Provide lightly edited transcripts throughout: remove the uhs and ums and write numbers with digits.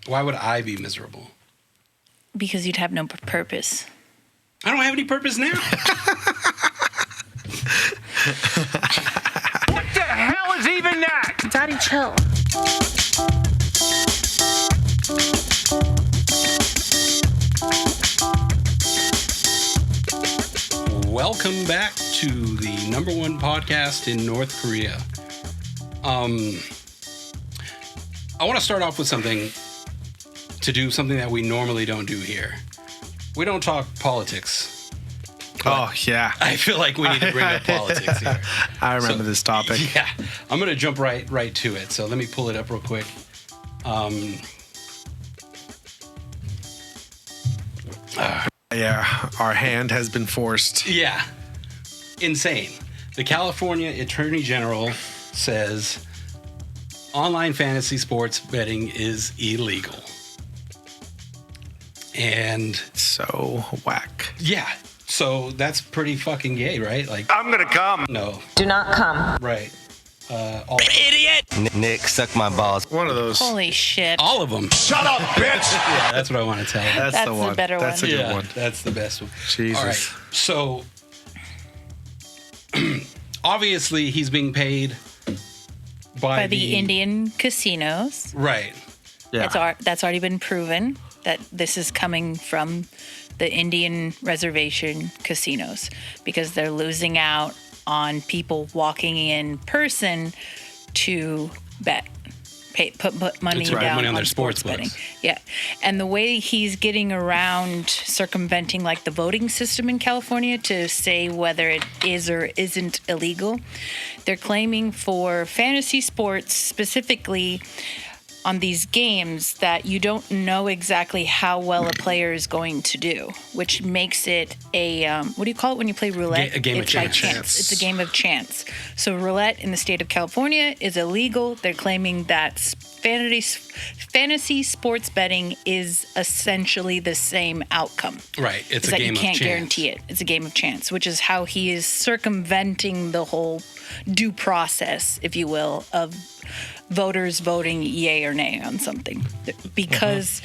Why would I be miserable? Because you'd have no purpose. I don't have any purpose now. What the hell is even that? Daddy, chill. Welcome back to the #1 podcast in North Korea. I want to start off with something that we normally don't do here. We don't talk politics. Oh, yeah. I feel like we need to bring up politics here. I remember this topic. Yeah, I'm going to jump right to it. So let me pull it up real quick. Yeah, our hand has been forced. Yeah, insane. The California Attorney General says online fantasy sports betting is illegal. And So whack. yeah, so that's pretty fucking gay, right? Like, I'm gonna come. no, Do not come. right. Nick, suck my balls. One of those. Holy shit. All of them. Shut up, bitch! Yeah, that's what I want to tell you. That's That's the the one. better That's one. a good Yeah, one. that's the best one. Jesus. All right, so obviously he's being paid by the Indian casinos. Right. Yeah. That's already been proven that this is coming from the Indian reservation casinos because they're losing out on people walking in person to bet. Put money To put down money on on their sports sports betting. books. Yeah. And the way he's getting around circumventing like the voting system in California to say whether it is or isn't illegal, they're claiming for fantasy sports specifically on these games that you don't know exactly how well a player is going to do, which makes it a, what do you call it when you play roulette? A game of It's by chance. It's a game of chance. So roulette in the state of California is illegal. They're claiming that fantasy sports betting is essentially the same outcome. Right. It's Is a that game you can't of chance. guarantee it. It's a game of chance, which is how he is circumventing the whole due process, if you will, of voters voting yay or nay on something. Because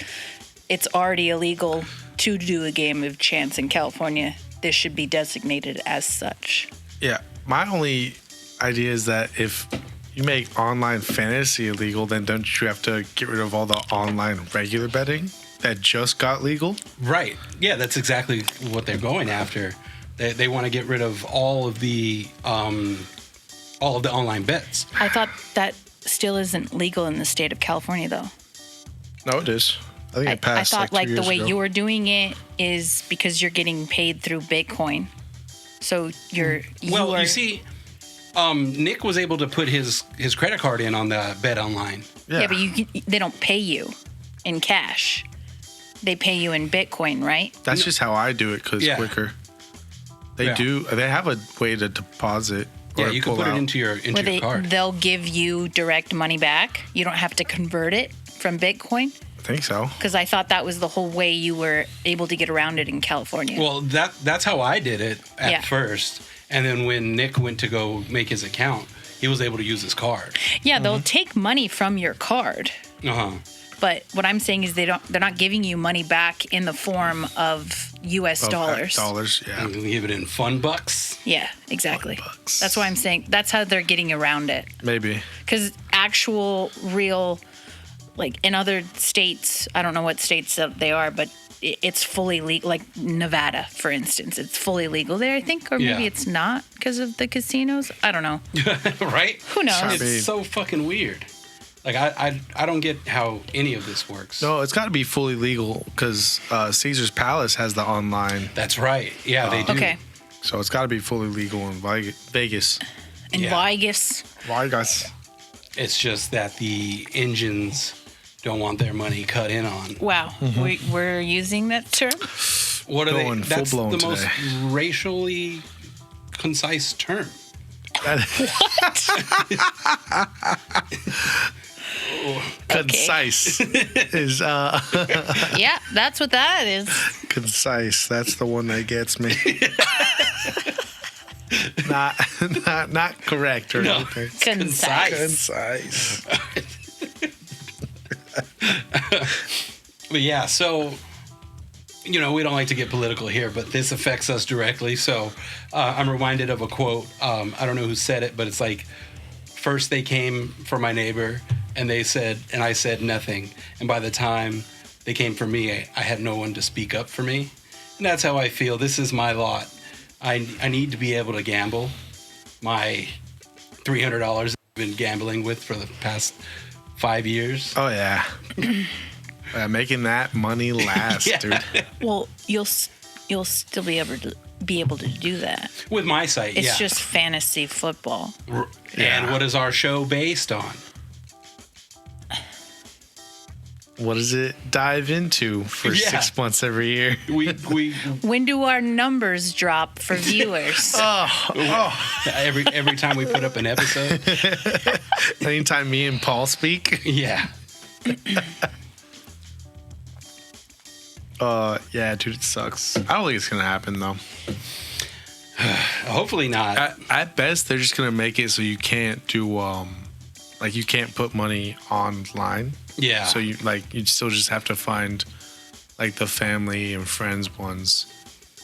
it's already illegal to do a game of chance in California, this should be designated as such. Yeah. My only idea is that if you make online fantasy illegal, then don't you have to get rid of all the online regular betting that just got legal? Right. Yeah, that's exactly what they're going after. They want to get rid of all of the online bets. I thought that still isn't legal in the state of California, though. No, it is. I think it I passed thought like 2 the years way ago. you're doing it is because you're getting paid through Bitcoin. So you see, Nick was able to put his credit card in on the bet online. yeah, but they don't pay you in cash. They pay you in Bitcoin, right? That's just how I do it because Yeah. quicker. They Yeah. do. They have a way to deposit. Yeah, or you can pull put out. it into your Where card. they'll give you direct money back. You don't have to convert it from Bitcoin. I think so. Because I thought that was the whole way you were able to get around it in California. Well, that's how I did it at Yeah. first. And then when Nick went to go make his account, he was able to use his card. yeah, they'll take money from your card. Uh-huh. But what I'm saying is they're not giving you money back in the form of US dollars. Dollars, yeah. And give it in fun bucks. Yeah, exactly. $1. That's why I'm saying that's how they're getting around it. Maybe. Because actual, real, like in other states, I don't know what states that they are, but it's fully legal. Like Nevada, for instance, it's fully legal there, I think, or maybe Yeah. it's not because of the casinos. I don't know. Right? Who knows? It's so fucking weird. Like, I don't get how any of this works. No, it's got to be fully legal because Caesar's Palace has the online. That's right. Yeah, they do. Okay. So it's got to be fully legal in Vegas. And Yeah. Vegas. Vegas. It's just that the engines don't want their money cut in on. Wow. We're using that term? What are Going they? That's full-blown the most today. racially concise term. Concise is Yeah, that's what that is. concise. That's the one that gets me. not correct or No. anything. Concise. Concise. But yeah, so, we don't like to get political here, but this affects us directly. So I'm reminded of a quote. I don't know who said it, but it's like, first they came for my neighbor and I said nothing. And by the time they came for me, I had no one to speak up for me. And that's how I feel. This is my lot. I need to be able to gamble. My $300 I've been gambling with for the past 5 years. Oh, yeah. Making that money last, Yeah. dude. Well, you'll still be able to do that. With my site, It's yeah. just fantasy football. And what is our show based on? What does it dive into for Yeah. 6 months every year? We When do our numbers drop for viewers? every time we put up an episode. Anytime me and Paul speak. Yeah. Yeah, dude, it sucks. I don't think it's gonna happen though. Hopefully not. At best, they're just gonna make it so you can't do like you can't put money online. Yeah. So you'd still just have to find like the family and friends ones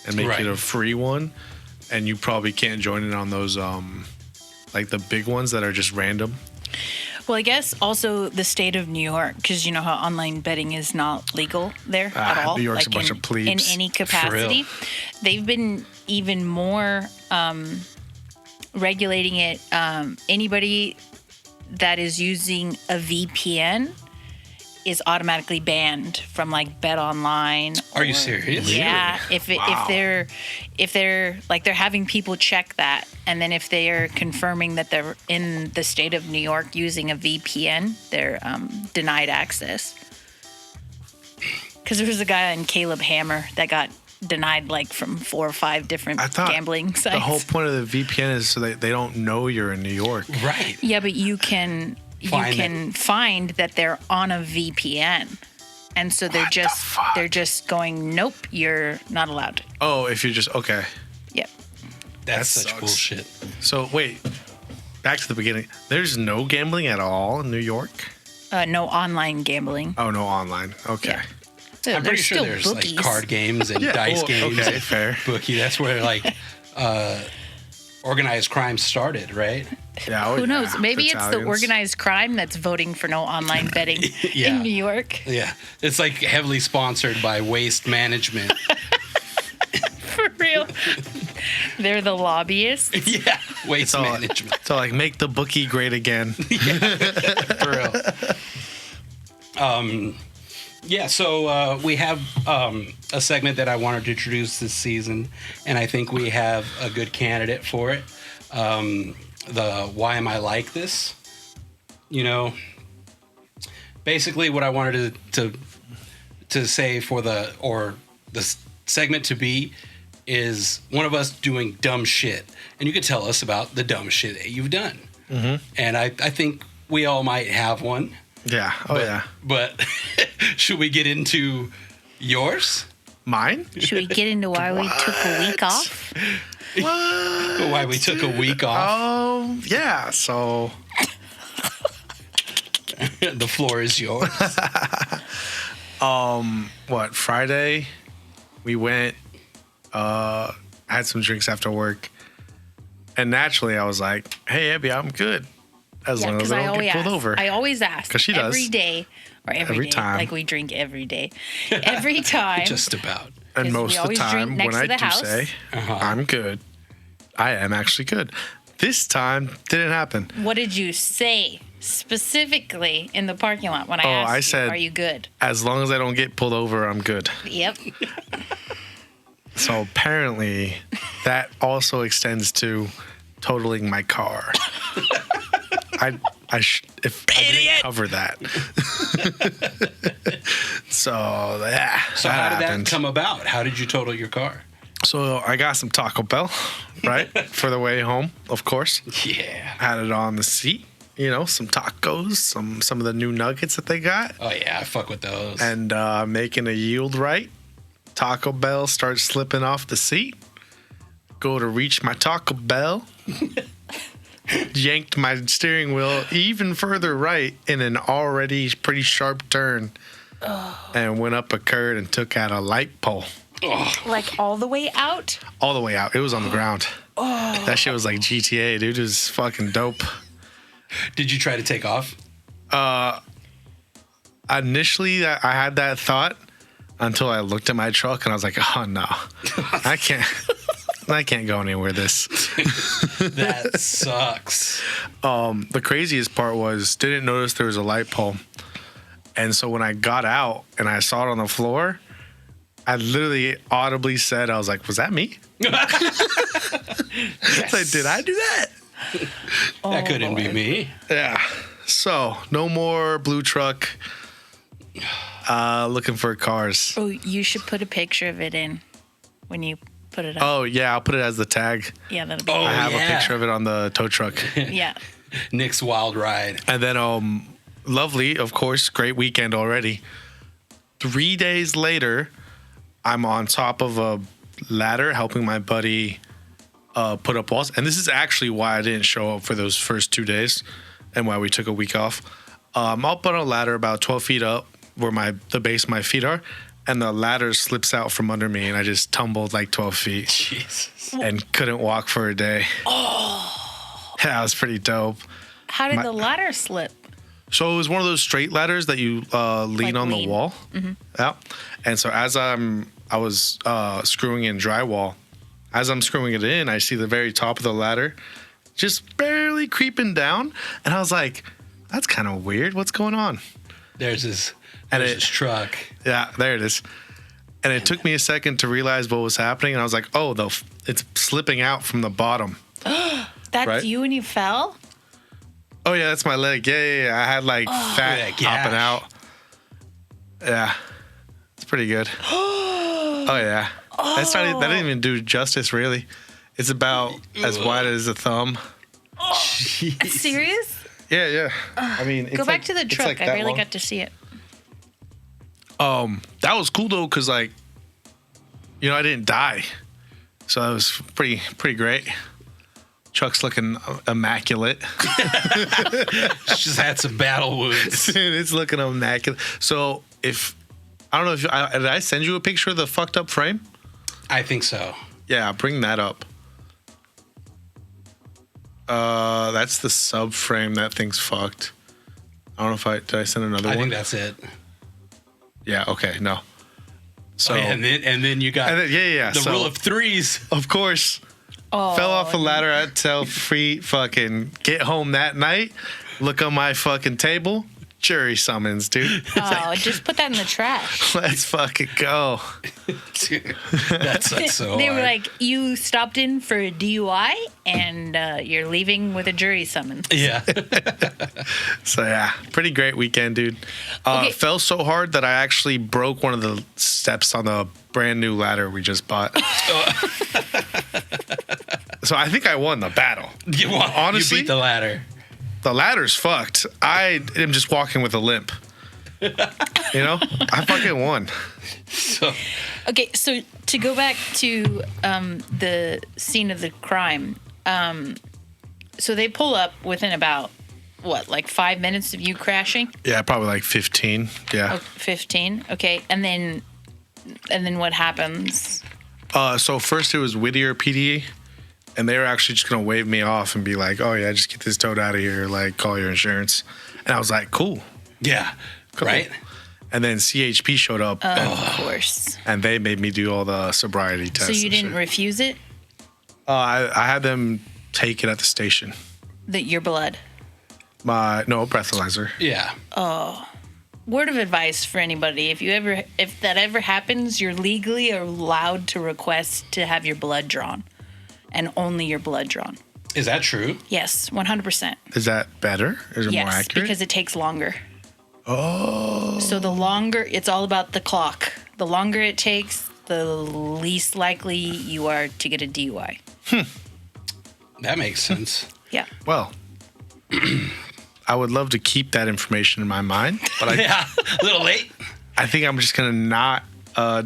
and make Right. it a free one. And you probably can't join it on those like the big ones that are just random. Well, I guess also the state of New York, because you know how online betting is not legal there at all. New York's a like bunch of plebes. In any capacity. They've been even more regulating it. Anybody that is using a VPN is automatically banned from like Bet Online. Are you serious? Yeah, Wow. if they're like they're having people check that, and then if they are confirming that they're in the state of New York using a VPN, they're denied access. Because there was a guy on Caleb Hammer that got denied like from 4 or 5 different I thought gambling sites. the whole point of the VPN is so they don't know you're in New York. Right. Yeah, but you can find that they're on a VPN. And so they're What the fuck? going, nope, you're not allowed. Oh, if you're just okay. Yep. That's That such sucks. bullshit. So wait, back to the beginning. There's no gambling at all in New York? No online gambling. Oh, no online. Okay. Yeah. So I'm pretty sure still there's bookies. like card games and Yeah, dice well, games. okay, and fair. Bookie. That's where like organized crime started, right? Yeah. Oh, Who knows? yeah. Maybe it's the Italians. organized crime that's voting for no online betting Yeah. in New York. Yeah. It's like heavily sponsored by Waste Management. For real. They're the lobbyists. Yeah. Waste So, Management. so like make the bookie great again. For real. Yeah, so we have a segment that I wanted to introduce this season, and I think we have a good candidate for it. The Why Am I Like This? Basically what I wanted to say for the segment to be is one of us doing dumb shit, and you could tell us about the dumb shit that you've done. Mm-hmm. And I think we all might have one. Yeah. Oh, yeah. But should we get into yours? Mine? Should we get into why we took a week off? What? Why we took a week off? Oh, yeah. So The floor is yours. what? Friday, we went, had some drinks after work. And naturally, I was like, hey, Abby, I'm good. As long as I don't get pulled over. I always ask. 'Cause she does. Every day. Or every day. time. Like we drink every day. Every time. Just about. And 'Cause most we of the always drink time, next when to I the do house. say, Uh-huh. I'm good, I am actually good. This time, didn't happen. What did you say specifically in the parking lot when I asked I you, said- are you good? As long as I don't get pulled over, I'm good. Yep. So apparently, that also extends to totaling my car. If I didn't cover that. So yeah. So how did happened. that come about? How did you total your car? So I got some Taco Bell, right, for the way home. Of course, Yeah. had it on the seat. Some tacos, some of the new nuggets that they got, Oh yeah, I fuck with those. and making a yield right. Taco Bell starts slipping off the seat. Go to reach my Taco Bell. yanked my steering wheel even further right in an already pretty sharp turn and went up a curb and took out a light pole. Like all the way out? All the way out. It was on the ground. That shit was like GTA, dude. It was fucking dope. Did you try to take off? Initially, I had that thought until I looked at my truck and I was like, oh no, I can't go anywhere with this. That sucks. The craziest part was didn't notice there was a light pole. And so when I got out and I saw it on the floor, I literally audibly said, I was like, was that me? Yes. Like, did I do that? That couldn't be me. Yeah. So no more blue truck. Looking for cars. Oh, you should put a picture of it in when you put it up. Oh yeah, I'll put it as the tag. Yeah, that'll be I have yeah. a picture of it on the tow truck. Yeah. Nick's wild ride. And then lovely, of course, great weekend already. 3 days later, I'm on top of a ladder helping my buddy put up walls. And this is actually why I didn't show up for those first 2 days and why we took a week off. I'm up on a ladder about 12 feet up where the base of my feet are, and the ladder slips out from under me and I just tumbled like 12 feet. Jesus. And couldn't walk for a day. Oh. Yeah, it was pretty dope. How did the ladder slip? So it was one of those straight ladders that you lean on the wall. Mm-hmm. Yeah. And so as I was screwing in drywall, as I'm screwing it in, I see the very top of the ladder just barely creeping down. And I was like, that's kind of weird. What's going on? There's this truck. Yeah, there it is. And it took me a second to realize what was happening. And I was like, oh, it's slipping out from the bottom. That's right? you when you fell? Oh, yeah, that's my leg. Yeah. I had like fat popping out. Yeah. It's pretty good. Oh, yeah. That didn't even do justice, really. It's about as wide as a thumb. Serious? Yeah. I mean, Go back to the truck. like I that barely long. got to see it. That was cool, though, because, like, I didn't die. So that was pretty great. Truck's looking immaculate. Just had some battle wounds. Dude, it's looking immaculate. So I don't know if did I send you a picture of the fucked up frame? I think so. Yeah, bring that up. That's the subframe. That thing's fucked. I don't know if did I send another one? I think that's it. Yeah. Okay. No. So and then you got the rule of threes. Of course. Oh, Fell off a ladder at 12 feet. Fucking get home that night. Look on my fucking table. Jury summons, dude. Oh, just put that in the trash. Let's fucking go. Dude, that sucks so They were hard. like, you stopped in for a DUI and you're leaving with a jury summons. Yeah. So yeah, pretty great weekend, dude. Okay. Fell so hard that I actually broke one of the steps on the brand new ladder we just bought. So I think I won the battle. Honestly, you beat the ladder. The ladder's fucked. I am just walking with a limp. I fucking won. So Okay, so to go back to the scene of the crime, so they pull up within about, like 5 minutes of you crashing? Yeah, probably like 15. Yeah. 15, okay. And then what happens? So first it was Whittier PD, and they were actually just going to wave me off and be like, oh, yeah, just get this towed out of here, like, call your insurance. And I was like, cool. yeah, Cool. right. And then CHP showed up, Of course. and they made me do all the sobriety tests. So you and didn't shit. refuse it? I had them take it at the station. Your blood? No, breathalyzer. Yeah. Word of advice for anybody: if that ever happens, you're legally allowed to request to have your blood drawn, and only your blood drawn. Is that true? Yes, 100%. Is that better? Is it more Yes, accurate? because it takes longer. Oh. So the longer, it's all about the clock. The longer it takes, the least likely you are to get a DUI. That makes sense. Yeah. Well, I would love to keep that information in my mind, but Yeah. A little late. I think I'm just going to not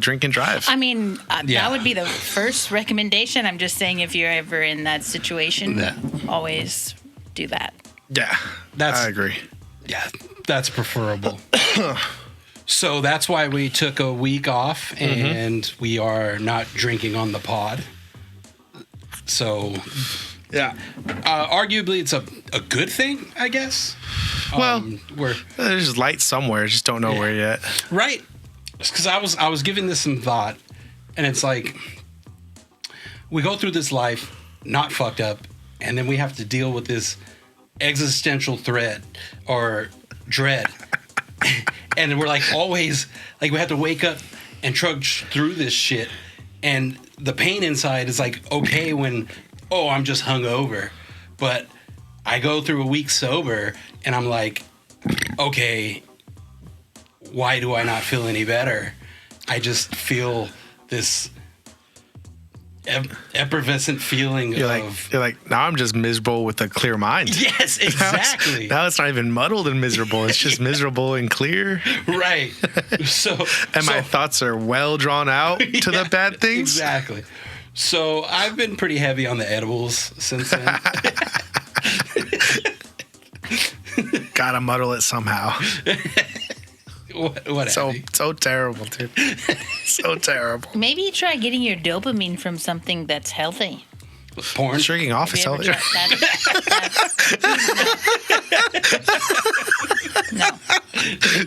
drink and drive. I mean, Yeah. that would be the first recommendation. I'm just saying if you're ever in that situation, Yeah. always do that. Yeah, I agree. Yeah, that's preferable. So that's why we took a week off, and we are not drinking on the pod. So, Yeah. Arguably, it's a good thing, I guess. Well, we're there's light somewhere. Just don't know where yet. right. Because I was giving this some thought, and it's like we go through this life not fucked up, and then we have to deal with this existential dread. And we're like always like we have to wake up and trudge through this shit, and the pain inside is like okay when I'm just hungover, but I go through a week sober and I'm like, okay, why do I not feel any better? I just feel this effervescent feeling You're like, now I'm just miserable with a clear mind. Yes, exactly. Now it's not even muddled and miserable. It's just miserable and clear. Right. So my thoughts are well drawn out to the bad things. Exactly. So I've been pretty heavy on the edibles since then. Gotta muddle it somehow. What so terrible, dude. So terrible. Maybe try getting your dopamine from something that's healthy. Porn? Shrinking off is healthy. No.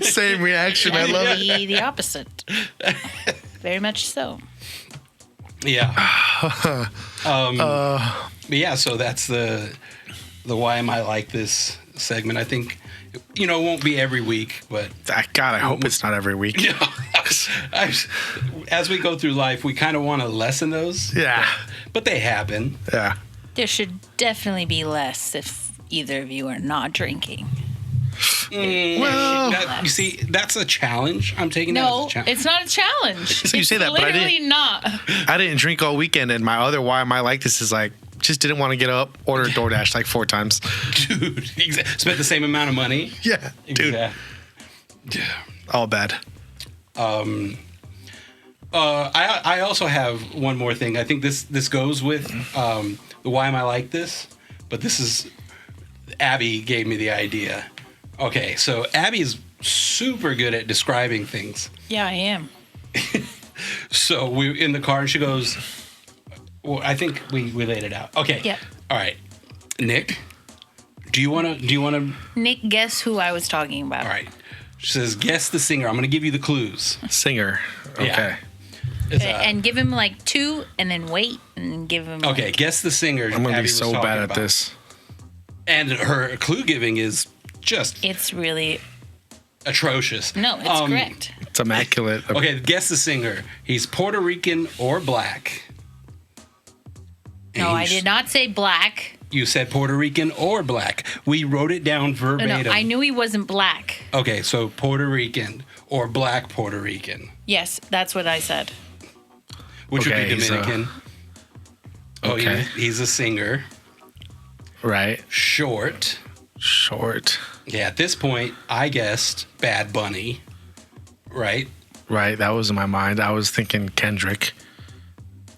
Same reaction. I love it. The opposite. Very much so. Yeah. But yeah, so that's the why am I like this segment. I think, it won't be every week, but God, I hope it's not every week. As we go through life, we kind of want to lessen those. Yeah. But they happen. Yeah. There should definitely be less if either of you are not drinking. Well, you see, that's a challenge. I'm taking that as a challenge. It's not a challenge. So you say that, but I literally didn't. not. I didn't drink all weekend, and my other why am I like this is like just didn't want to get up, order DoorDash like 4 times. Dude, spent the same amount of money. Yeah, dude. Yeah. All bad. I also have one more thing. I think this goes with the why am I like this, but this is Abby gave me the idea. Okay, so Abby's super good at describing things. Yeah, I am. So we're in the car and she goes, well, I think we laid it out. Okay. Yep. All right. Nick, do you want to Nick, guess who I was talking about? All right. She says, guess the singer. I'm going to give you the clues. Singer. Okay. Yeah. And give him like 2 and then wait and give him Okay, guess the singer. I'm going to Abby be was so talking bad at about. this. And her clue giving is just It's really atrocious. no, it's correct. It's immaculate. Okay, guess the singer. He's Puerto Rican or black. No, I did not say black. You said Puerto Rican or black. We wrote it down verbatim. No, I knew he wasn't black. Okay, so Puerto Rican or black Puerto Rican. Yes, that's what I said. Which would be he's Dominican. Okay. He's a singer. Right. Short. Yeah, at this point, I guessed Bad Bunny. Right? Right. That was in my mind. I was thinking Kendrick.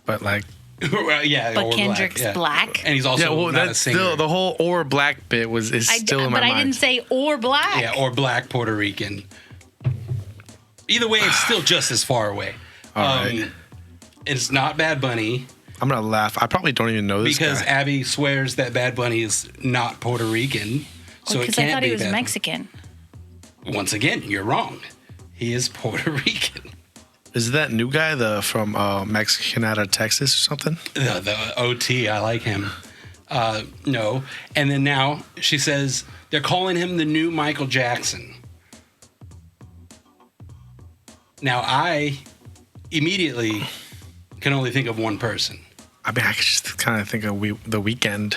But like. Well, yeah, But or Kendrick's black. black. And he's also not a singer. Still, the whole or black bit is still in my mind. But I didn't say or black. Yeah, or black Puerto Rican. Either way, it's still just as far away. All right. It's not Bad Bunny. I'm going to laugh. I probably don't even know this Because guy. Abby swears that Bad Bunny is not Puerto Rican. So it Because can't I thought be he was Bad Mexican. Bunny. Once again, you're wrong. He is Puerto Rican. Is that new guy from Mexican out of Texas or something? The OT, I like him. No. And then now she says they're calling him the new Michael Jackson. Now I immediately can only think of one person. I mean, I could just kind of think of The Weeknd.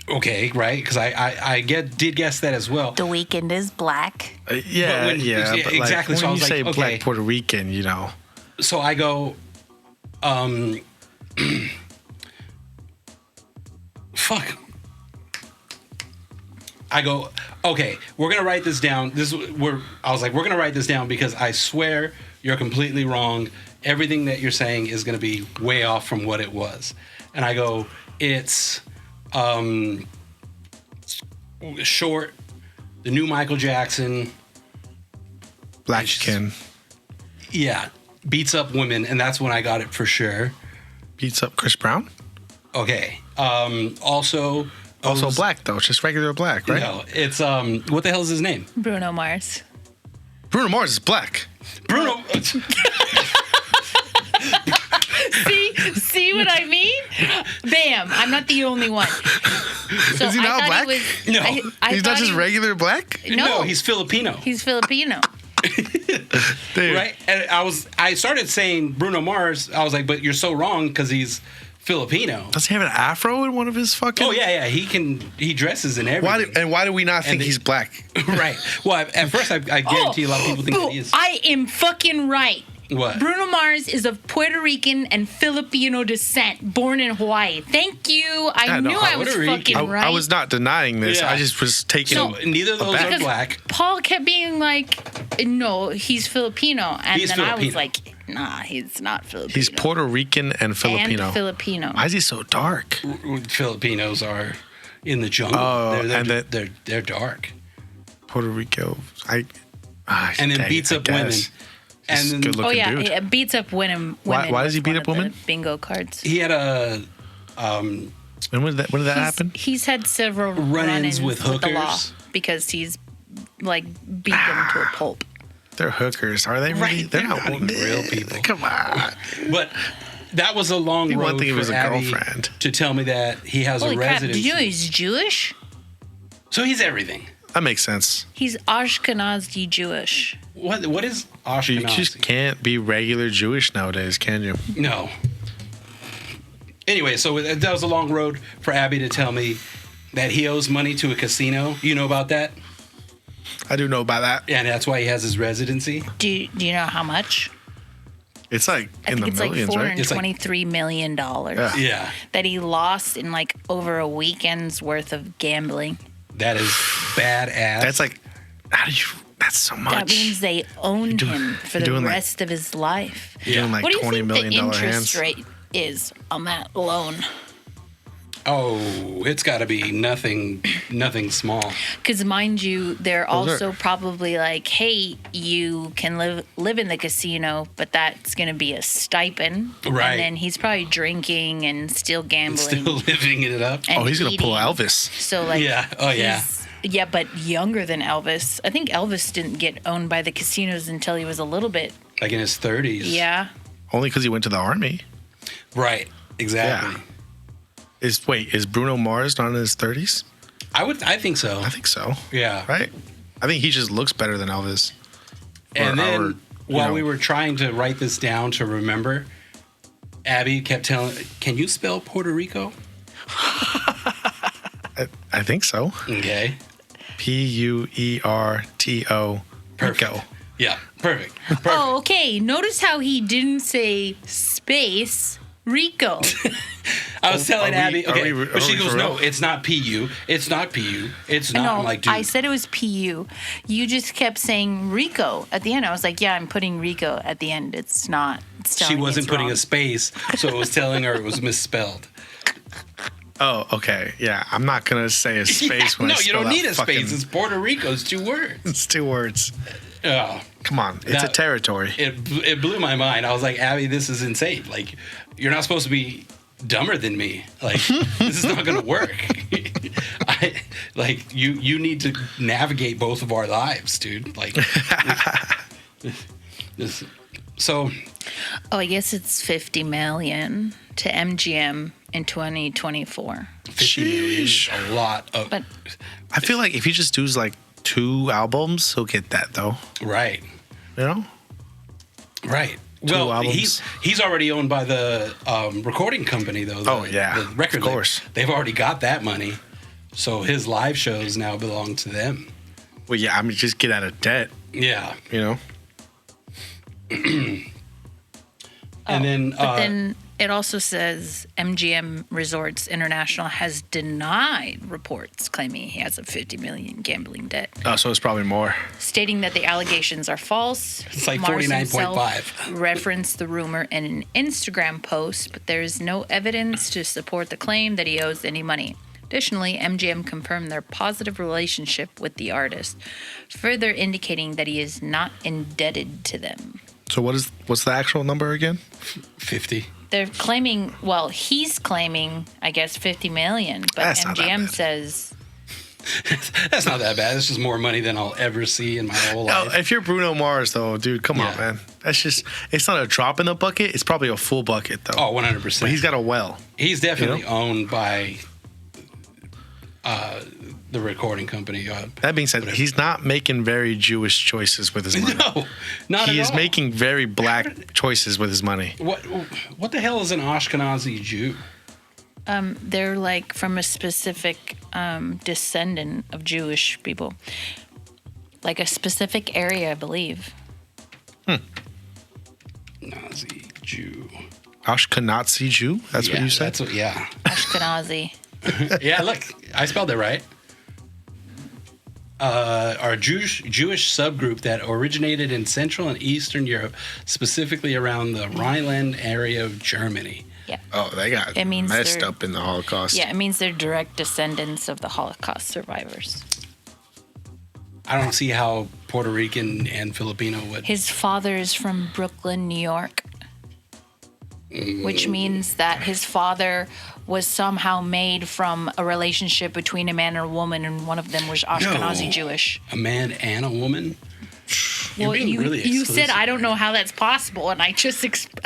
Okay, right? Because I did guess that as well. The Weeknd is black. Yeah, But but exactly. Like, So I when was you like, say okay. black Puerto Rican, you know. So I go, fuck. I go, okay, we're gonna write this down. I was like, we're gonna write this down because I swear you're completely wrong. Everything that you're saying is gonna be way off from what it was. And I go, it's short, the new Michael Jackson. Black skin. Yeah, beats up women, and that's when I got it for sure. Beats up Chris Brown? Okay. Also black, though. It's just regular black, right? No, it's, what the hell is his name? Bruno Mars. Bruno Mars is black. Bruno. See what I mean? Bam! I'm not the only one. So Is he not black? No. He's not just regular black? No, he's Filipino. He's Filipino. Dude. Right? And I started saying Bruno Mars. I was like, but you're so wrong because he's Filipino. Does he have an afro in one of his fucking... Oh, yeah. He dresses in everything. Why do we not think he's black? Right. Well, at first, I guarantee a lot of people think that he is. I am fucking right. What? Bruno Mars is of Puerto Rican and Filipino descent, born in Hawaii. Thank you. I knew I was fucking right. I was not denying this. Yeah. I just was taking... So neither of those are black. Paul kept being like, no, he's Filipino. And He's then Filipino. I was like, nah, he's not Filipino. He's Puerto Rican and Filipino. And Filipino. Why is he so dark? Filipinos are in the jungle. Oh, they're dark. Puerto Rico. And then beats up women. And then, good looking dude. It beats up women. Why does he beat up women? Bingo cards. He had a when did that happen? He's had several run-ins with hookers. the law because he's like beat them to a pulp. They're hookers. Are they really? Right. They're not real people. Come on. But that was a long road thing, it was for a Abby girlfriend. to tell me that he has Holy a crap! residency. Did you know he's Jewish? So he's everything. That makes sense. He's Ashkenazi Jewish. What is Ashkenazi? You just can't be regular Jewish nowadays, can you? No. Anyway, so that was a long road for Abby to tell me that he owes money to a casino. You know about that? I do know about that. And that's why he has his residency. Do you know how much? It's like I in think the it's millions, like right? $423 million Yeah. that he lost in like over a weekend's worth of gambling. That is badass. That's like, how do you? That's so much. That means they own him for the doing like- rest of his life. Doing like What do you $20 think million the interest hands. rate is on that loan? Oh, it's got to be nothing small. Because mind you, they're Those also are- probably like, hey, you can live in the casino, but that's going to be a stipend. Right. And then he's probably drinking and still gambling. Still living it up. and He's gonna pull eating. Elvis. So like, Yeah. Oh, yeah. Yeah, but younger than Elvis. I think Elvis didn't get owned by the casinos until he was a little bit. Like in his 30s. Yeah. Only because he went to the army. Right. Exactly. Yeah. Is Bruno Mars not in his 30s? I think so. I think so. Yeah. Right? I think he just looks better than Elvis. And then while we were were trying to write this down to remember, Abby kept telling, can you spell Puerto Rico? I think so. Okay. Puerto. Perfect. Yeah. Perfect. Oh, okay. Notice how he didn't say space Rico. I was telling Abby, okay, are but she we goes, for no, real? it's not PU. It's not PU. It's not. No, I'm like, dude. I said it was PU. You just kept saying Rico at the end. I was like, yeah, I'm putting Rico at the end. It's not. It's she telling me wasn't it's putting wrong. a space, so it was telling her it was misspelled. Oh, okay. Yeah, I'm not going to say a space when I No, you spell don't out need a fucking- space. It's Puerto Rico. It's 2 words. It's 2 words. Oh, Come on. It's a That- territory. it blew my mind. I was like, Abby, this is insane. Like, you're not supposed to be dumber than me. Like, this is not going to work. You need to navigate both of our lives, dude. Like, so. Oh, I guess it's 50 million to MGM in 2024. 50 million is a lot of. But I feel like if he just does like 2 albums, he'll get that though. Right. You know? Right. 2 Well, albums. he's already owned by the recording company, though. Oh, yeah. The record Of course. label. They've already got that money. So his live shows now belong to them. Well, yeah, I mean, just get out of debt, Yeah. you know? And then. But then it also says MGM Resorts International has denied reports claiming he has a 50 million gambling debt, Oh, so it's probably more. stating that the allegations are false. It's like Mars 49.5. himself referenced the rumor in an Instagram post, but there is no evidence to support the claim that he owes any money. Additionally, MGM confirmed their positive relationship with the artist, further indicating that he is not indebted to them. So what's the actual number again? 50. They're claiming, well, he's claiming, I guess, 50 million, but That's not that MGM bad. says That's not that bad. It's just more money than I'll ever see in my whole No, life. if you're Bruno Mars, though, dude, come on, Yeah. man. That's just, it's not a drop in the bucket. It's probably a full bucket, though. Oh, 100%. But he's got a well. He's definitely You owned by the recording company. That being said, he's not making very Jewish choices with his money. No, not He at is all. making very black choices with his money. What the hell is an Ashkenazi Jew? they're like from a specific descendant of Jewish people, like a specific area, I believe. Nazi Jew. Ashkenazi Jew? That's what you said? Yeah. Ashkenazi. Yeah, look, I spelled it right. Our Jewish subgroup that originated in Central and Eastern Europe, specifically around the Rhineland area of Germany. Yeah. Oh, they got It means messed they're- up in the Holocaust. Yeah, it means they're direct descendants of the Holocaust survivors. I don't see how Puerto Rican and Filipino would. His father is from Brooklyn, New York, which means that his father was somehow made from a relationship between a man and a woman, and one of them was Ashkenazi No. Jewish. A man and a woman? You're being really you said exclusive I don't right know how that's possible, and I just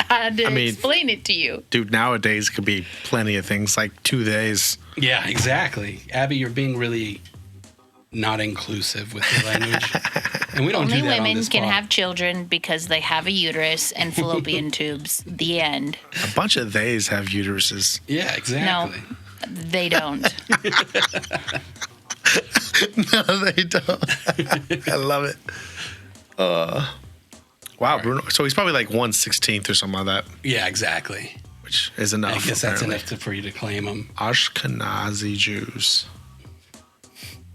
had to explain it to you. Dude, nowadays it could be plenty of things, like 2 days. Yeah, exactly. Abby, you're being really not inclusive with your language. And we don't Only do that on women this can pod. have children because they have a uterus and fallopian tubes. The end. A bunch of theys have uteruses. Yeah, exactly. They don't. No, they don't. I love it. Wow, Bruno. So he's probably like 1/16th or something like that, Yeah, exactly. which is enough. I guess that's apparently. enough for you to claim them. Ashkenazi Jews.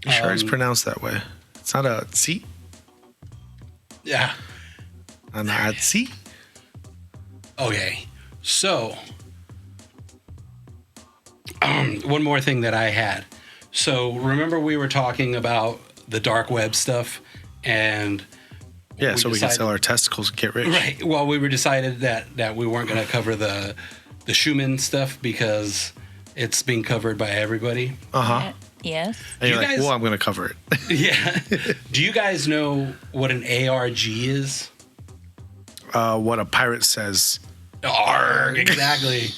You sure it's pronounced that way? It's not a C? Yeah. A Nazi? Okay. So, one more thing that I had. So, remember we were talking about the dark web stuff and Yeah, so we can decided- sell our testicles and get rich. Right. Well, we decided that we weren't going to cover the Schumann stuff because it's being covered by everybody. Uh-huh. Yes. And you're You like, guys- well, I'm going to cover it. Yeah. Do you guys know what an ARG is? What a pirate says. Arg, exactly.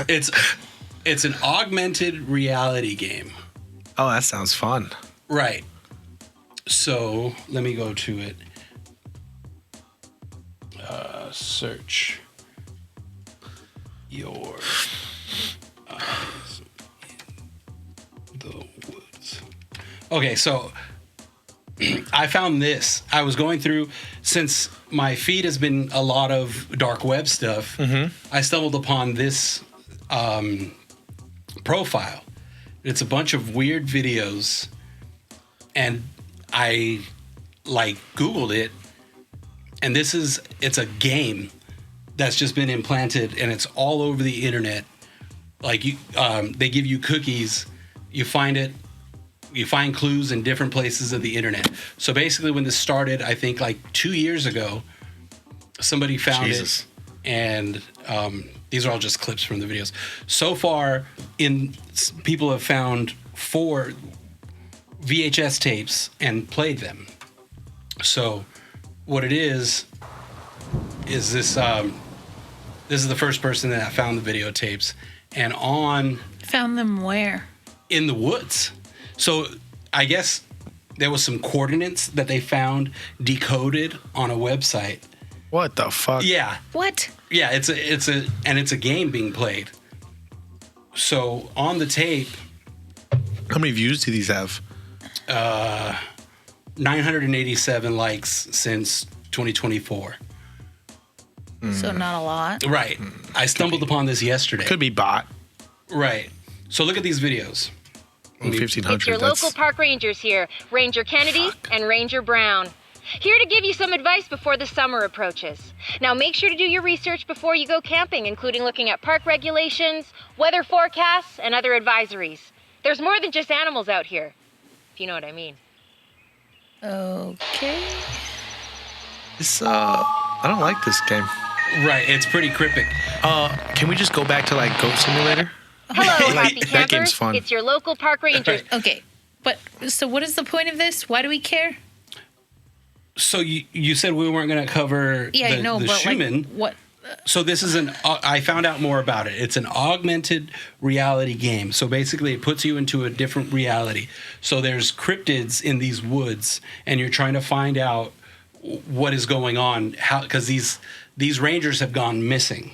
It's an augmented reality game. Oh, that sounds fun. Right. So let me go to it. Search your eyes in the woods. Okay, so I found this. I was going through, since my feed has been a lot of dark web stuff, I stumbled upon this profile. It's a bunch of weird videos, and I Googled it, and it's a game that's just been implanted, and it's all over the internet. They give you cookies, you find it, you find clues in different places of the internet. So basically, when this started, I think 2 years ago, somebody found Jesus. it, and these are all just clips from the videos. So far, people have found 4 VHS tapes and played them. So what it is this this is the first person that found the videotapes, and Found them where? in the woods. So I guess there was some coordinates that they found decoded on a website. What the fuck? Yeah. What? Yeah, it's a game being played. So on the tape, How many views do these have? 987 likes since 2024. So not a lot. Right. I stumbled upon this yesterday. Could be bot. Right. So look at these videos. 1,500. It's your That's local park rangers here, Ranger Kennedy and Ranger Brown. Here to give you some advice before the summer approaches. Now make sure to do your research before you go camping, including looking at park regulations, weather forecasts, and other advisories. There's more than just animals out here, if you know what I mean. Okay. I don't like this game. Right, it's pretty cryptic. Can we just go back to like Goat Simulator? Hello, happy that campers. game's fun. It's your local park rangers. Okay. But so what is the point of this? Why do we care? So you said we weren't going to cover Yeah, the, I know, the but Schumann. like, what? So this is I found out more about it. It's an augmented reality game. So basically it puts you into a different reality. So there's cryptids in these woods and you're trying to find out what is going on, because these rangers have gone missing.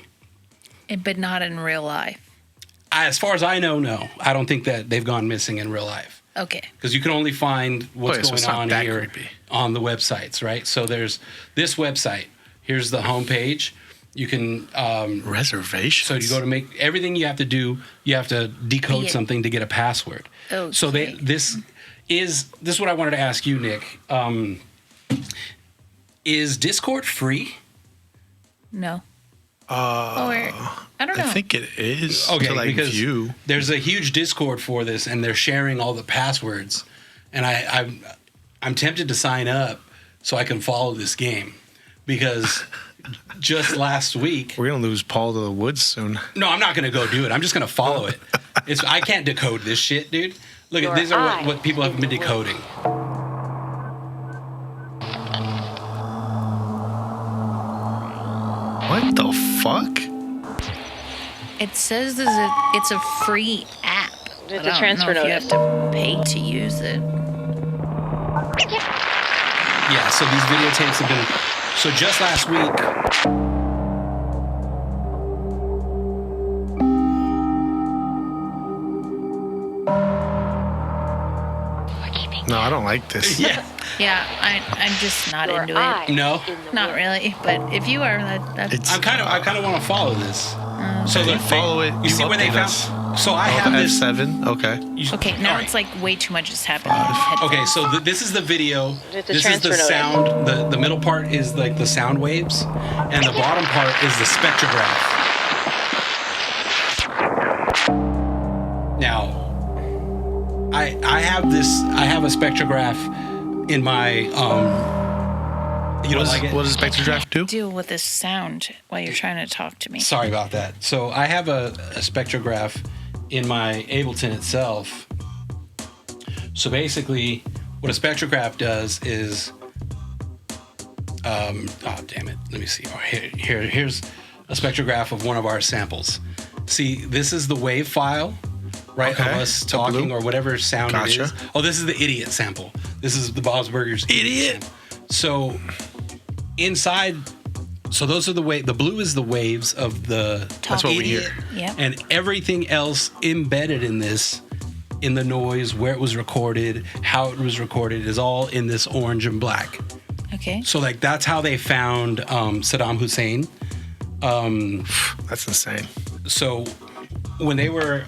But not in real life. As far as I know, no. I don't think that they've gone missing in real life. Okay. Because you can only find what's so it's going not on that here creepy. on the websites, right? So there's this website. Here's the homepage. You can Reservations. so you go to make everything you have to do. You have to decode Yeah. something to get a password. Okay. So this is what I wanted to ask you, Nick. Is Discord free? No. Or I don't know. I think it is. Okay, to like because view. there's a huge Discord for this, and they're sharing all the passwords. And I'm tempted to sign up so I can follow this game, because just last week. We're gonna lose Paul to the woods soon. No, I'm not gonna go do it. I'm just gonna follow it. I can't decode this shit, dude. Look at these are what people have been decoding. What the fuck? It says it's a free app. It's I don't a transfer know if notice. you have to pay to use it. Yeah, so these videotapes have been. So just last week. No, I don't like this. Yeah. Yeah, I'm just not into it. No. Not really, but if you are, that's It's I kind of want to follow this. So you look, follow it. You see where they update found? us. So I have this. F7. Okay. okay. Now all right. it's like way too much is happening. Okay, so this is the video. It's a This is the transfer sound. The middle part is like the sound waves, and the bottom part is the spectrograph. Now, I have this. I have a spectrograph in my. You don't like it? What does Spectrograph do? Deal with this sound while you're trying to talk to me. Sorry about that. So I have a spectrograph in my Ableton itself. So basically, what a spectrograph does is, oh damn it, let me see. Oh, here's a spectrograph of one of our samples. See, this is the wave file, right, Okay. of us The talking blue. or whatever sound Gotcha. it is. Oh, this is the idiot sample. This is the Bob's Burgers idiot. So inside, so those are the blue is the waves of the That's what we idiot, hear. Yep. and everything else embedded in this, in the noise, where it was recorded, how it was recorded, is all in this orange and black. Okay. So like that's how they found Saddam Hussein. That's insane. So when they were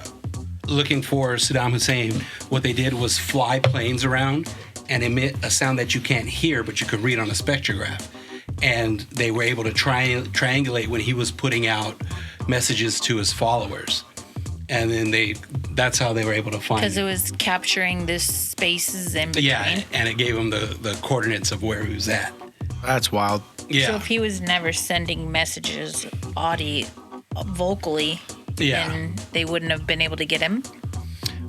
looking for Saddam Hussein, what they did was fly planes around and emit a sound that you can't hear, but you could read on a spectrograph. And they were able to triangulate when he was putting out messages to his followers. And then that's how they were able to find Because it him. was capturing the spaces in between. Yeah, and it gave him the coordinates of where he was at. That's wild. Yeah. So if he was never sending messages vocally, Yeah. then they wouldn't have been able to get him.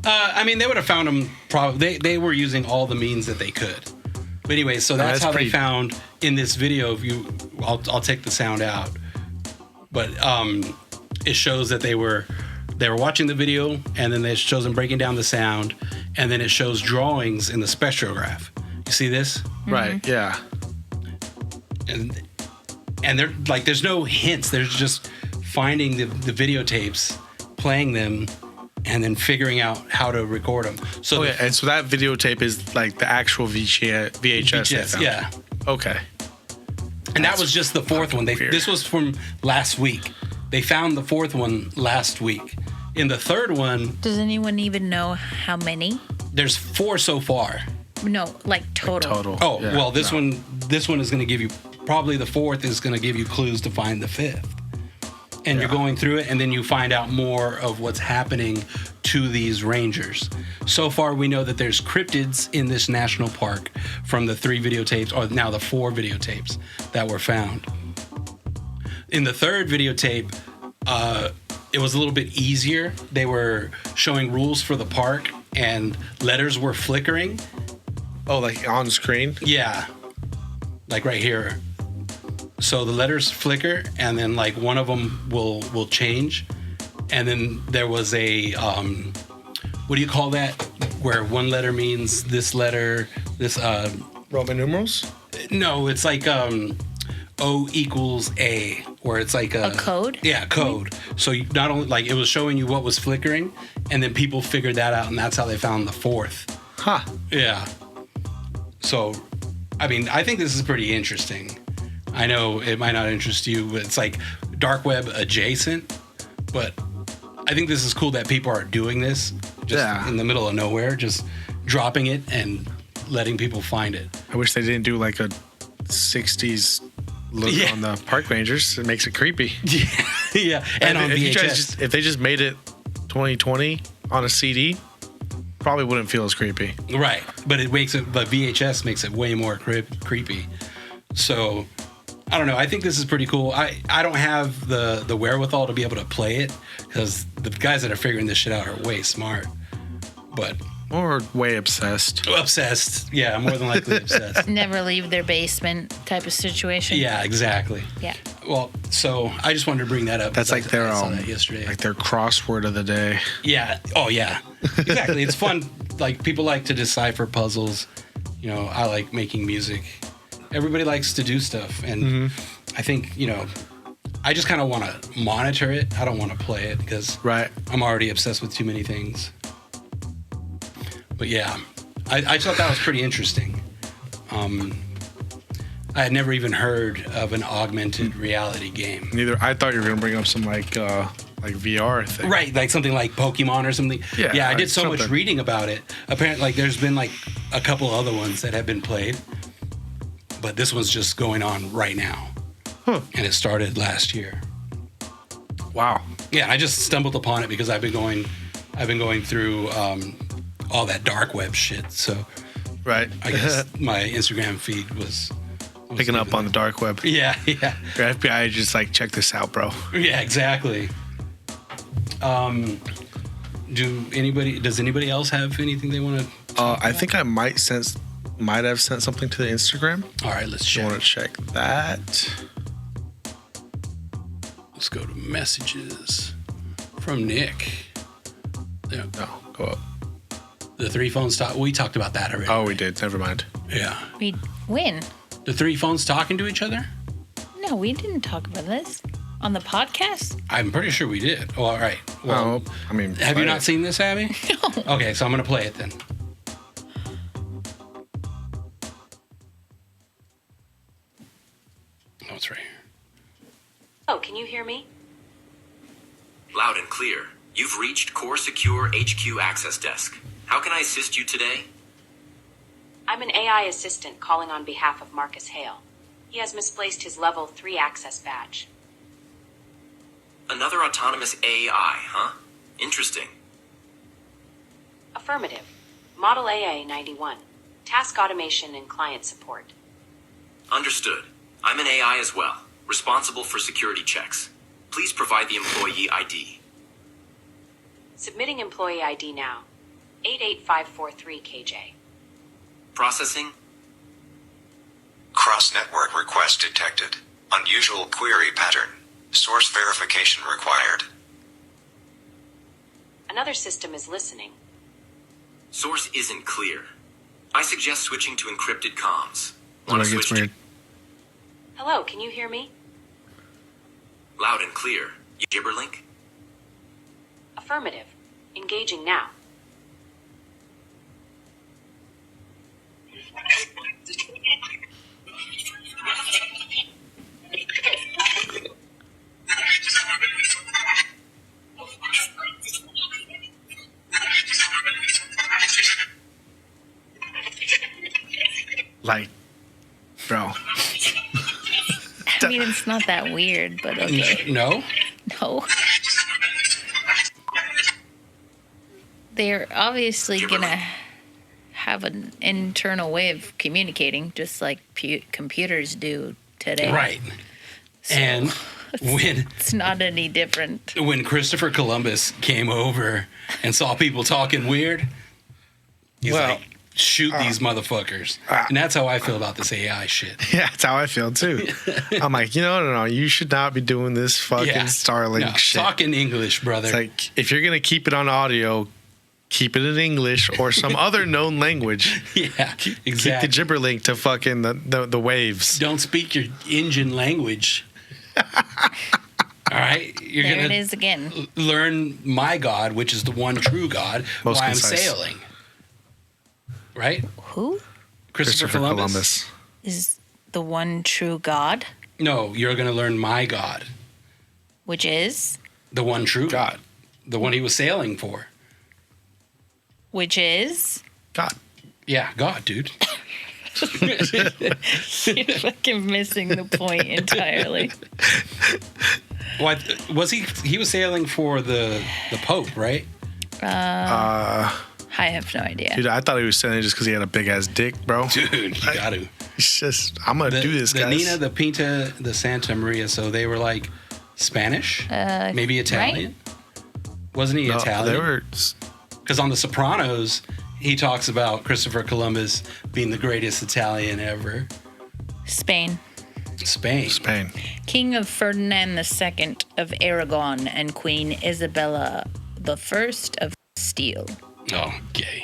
I mean, they would have found him probably. They were using all the means that they could. But anyway, so that's that's how pretty- they found in this video. I'll take the sound out, but it shows that they were watching the video, and then it shows them breaking down the sound, and then it shows drawings in the spectrograph. You see this? Right. Yeah. And they're like, there's no hints. There's just finding the videotapes, playing them, and then figuring out how to record them. So Oh yeah. And so that videotape is like the actual VHS. they found. yeah. Okay. And that was just the fourth one. weird. This was from last week. They found the fourth one last week. In the third one, Does anyone even know how many? there's 4 so far. No, like total. Total. Oh, Yeah, well, this no. one, this one is going to give you, probably the fourth is going to give you clues to find the fifth. And you're going through it, and then you find out more of what's happening to these rangers. So far, we know that there's cryptids in this national park from the 3 videotapes, or now the 4 videotapes that were found. In the third videotape, it was a little bit easier. They were showing rules for the park, and letters were flickering. Oh, like on screen? Yeah. Like right here. So the letters flicker, and then like one of them will change, and then there was a what do you call that? Where one letter means this letter, this Roman numerals? No, it's like O equals A, where it's like a code. Yeah, code. So you not only like it was showing you what was flickering, and then people figured that out, and that's how they found the fourth. Huh. Yeah. So, I mean, I think this is pretty interesting. I know it might not interest you, but it's like dark web adjacent. But I think this is cool that people are doing this just in the middle of nowhere, just dropping it and letting people find it. I wish they didn't do like a 60s look on the park rangers. It makes it creepy. Yeah. And on VHS. If they just made it 2020 on a CD, probably wouldn't feel as creepy. Right. But VHS makes it way more creepy. So I don't know. I think this is pretty cool. I don't have the wherewithal to be able to play it because the guys that are figuring this shit out are way smart. But or way obsessed. Obsessed. Yeah, more than likely obsessed. Never leave their basement type of situation. Yeah, exactly. Yeah. Well, so I just wanted to bring that up. That's like their yesterday. Like their crossword of the day. Yeah. Oh, yeah. Exactly. It's fun. Like people like to decipher puzzles. You know, I like making music. Everybody likes to do stuff, and I think, you know, I just kind of want to monitor it. I don't want to play it because I'm already obsessed with too many things. But yeah, I thought that was pretty interesting. I had never even heard of an augmented reality game. Neither. I thought you were gonna bring up some like VR thing. Right, like something like Pokemon or something. Yeah, I did so much reading about it. Apparently, like there's been like a couple other ones that have been played. But this one's just going on right now. And it started last year. Wow. Yeah, I just stumbled upon it because I've been going through all that dark web shit. So I guess my Instagram feed was picking up on the dark web. Yeah. Your FBI just like, check this out, bro. Yeah, exactly. Does anybody else have anything they want to I think I might have sent something to the Instagram. All right, let's check. I want to check that. Let's go to messages from Nick. There. No, go up. The 3 phones talk. We talked about that already. Oh, we did. Never mind. Yeah. When? The 3 phones talking to each other? No, we didn't talk about this on the podcast. I'm pretty sure we did. Oh, all right. Well, I mean, have you not seen this, Abby? No. Okay, so I'm gonna play it then. Oh, it's right here. Oh, can you hear me? Loud and clear. You've reached Core Secure HQ Access Desk. How can I assist you today? I'm an AI assistant calling on behalf of Marcus Hale. He has misplaced his level 3 access badge. Another autonomous AI, huh? Interesting. Affirmative. Model AA91. Task automation and client support. Understood. I'm an AI as well, responsible for security checks. Please provide the employee ID. Submitting employee ID now. 88543 KJ. Processing. Cross-network request detected. Unusual query pattern. Source verification required. Another system is listening. Source isn't clear. I suggest switching to encrypted comms. Oh, that gets weird. Hello, can you hear me? Loud and clear. You gibberlink? Affirmative. Engaging now. Like, Bro. I mean, it's not that weird, but okay. No? No. They're obviously gonna have an internal way of communicating, just like computers do today. Right. So And when it's not any different. when Christopher Columbus came over and saw people talking weird, he's like, shoot these motherfuckers. And that's how I feel about this AI shit. Yeah, that's how I feel too. I'm like, no, you should not be doing this fucking Starlink shit. Talk in English, brother. It's like, if you're gonna keep it on audio, keep it in English or some other known language. Yeah, Keep exactly. the gibberlink to fucking the waves. Don't speak your engine language. All right, you're There gonna it is again. learn my God, which is the one true God, Most while concise. I'm sailing. Right? Who Christopher Columbus. is the one true God? No, you're gonna learn my God, Which is? the one true God, the one he was sailing for. Which is? God. Yeah, God, dude. You're fucking missing the point entirely. What was he? He was sailing for the Pope, right? I have no idea. Dude, I thought he was saying it just because he had a big ass dick, bro. Dude, you got to. It's just, I'm gonna do this, the guys. Nina, the Pinta, the Santa Maria. So they were like Spanish, maybe Italian. Wasn't he No, Italian? they were. Because on The Sopranos, he talks about Christopher Columbus being the greatest Italian ever. Spain. Spain. King of Ferdinand II of Aragon and Queen Isabella I of Castile. Oh, gay.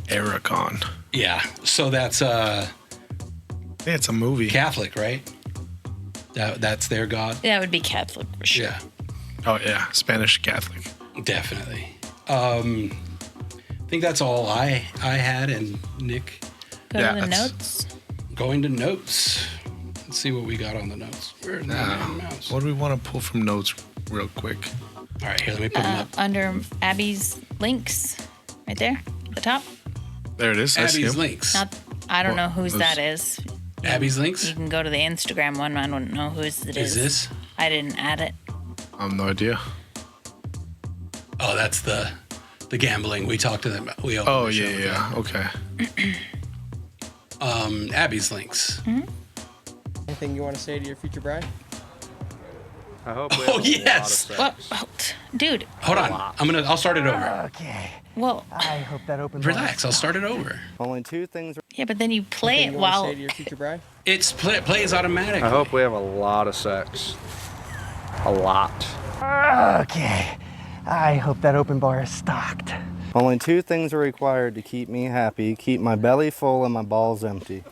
Aragon. Yeah. So that's Yeah, it's a movie. Catholic, right? That's their God. That would be Catholic for sure. Yeah. Oh yeah, Spanish Catholic. Definitely. I think that's all I had. And Nick, Go Yeah, to the that's- notes. going to notes. Let's see what we got on the notes. Where's the mouse? What do we want to pull from notes real quick? All right, here, let me put them up. Under Abby's links. Right there. The top. There it is. I see Abby's him. links. I don't Well, know whose those- that is. Abby's links? You can go to the Instagram one. I don't know whose it is. Is this? I didn't add it. I have no idea. Oh, that's the gambling. We talked to them about. We opened Oh the show yeah. Okay. Abby's links. Anything you want to say to your future bride? I hope we Oh, have yes. a lot of sex. Well, dude. Hold on. I'll start it over. Okay. Well, I hope that opens. Relax. I'll start it over. Only two things. yeah, but then you play Anything it you want to while. say to your future bride? It's plays automatically. I hope we have a lot of sex. A lot. Okay. I hope that open bar is stocked. Only two things are required to keep me happy. Keep my belly full and my balls empty.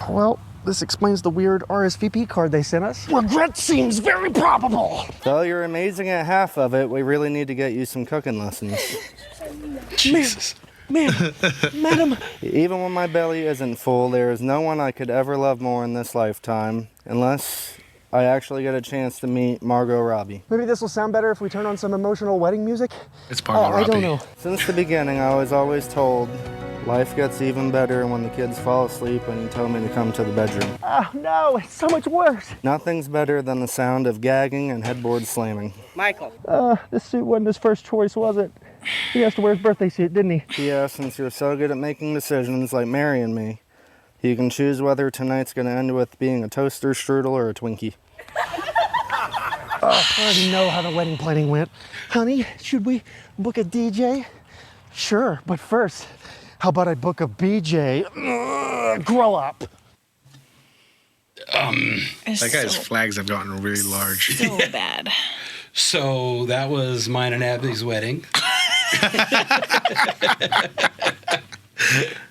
Well, this explains the weird RSVP card they sent us. Regret seems very probable. Though you're amazing at half of it, we really need to get you some cooking lessons. Jesus. Madam. Even when my belly isn't full, there is no one I could ever love more in this lifetime, unless I actually get a chance to meet Margot Robbie. Maybe this will sound better if we turn on some emotional wedding music? It's Margot Robbie. I don't know. Since the beginning, I was always told life gets even better when the kids fall asleep and you tell me to come to the bedroom. Oh no, it's so much worse. Nothing's better than the sound of gagging and headboard slamming. Michael. This suit wasn't his first choice, was it? He has to wear his birthday suit, didn't he? Yeah, since you're so good at making decisions like marrying me, you can choose whether tonight's gonna end with being a toaster, strudel, or a Twinkie. I already know how the wedding planning went. Honey, should we book a DJ? Sure, but first, how about I book a BJ? Grow up. That guy's flags have gotten really large. So bad. So that was mine and Abby's wedding.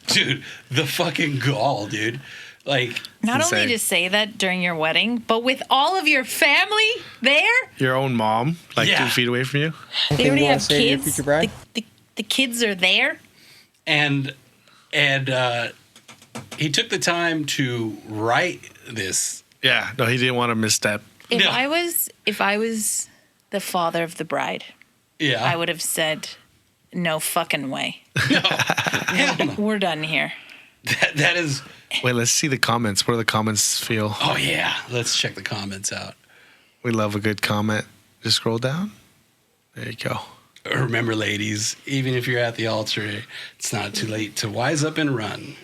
Dude, the fucking gall, dude. Like, Not insane. only to say that during your wedding, but with all of your family there, Your own mom, like Yeah. 2 feet away from you. they already you wanna have say to your kids. future bride? The kids are there. and he took the time to write this. Yeah. No, he didn't want to misstep. If No. I was the father of the bride, Yeah. I would have said, "No fucking way. Hell no. We're done here." That is. Wait, let's see the comments. What do the comments feel? Oh yeah, let's check the comments out. We love a good comment. Just scroll down. There you go. Remember, ladies, even if you're at the altar, it's not too late to wise up and run.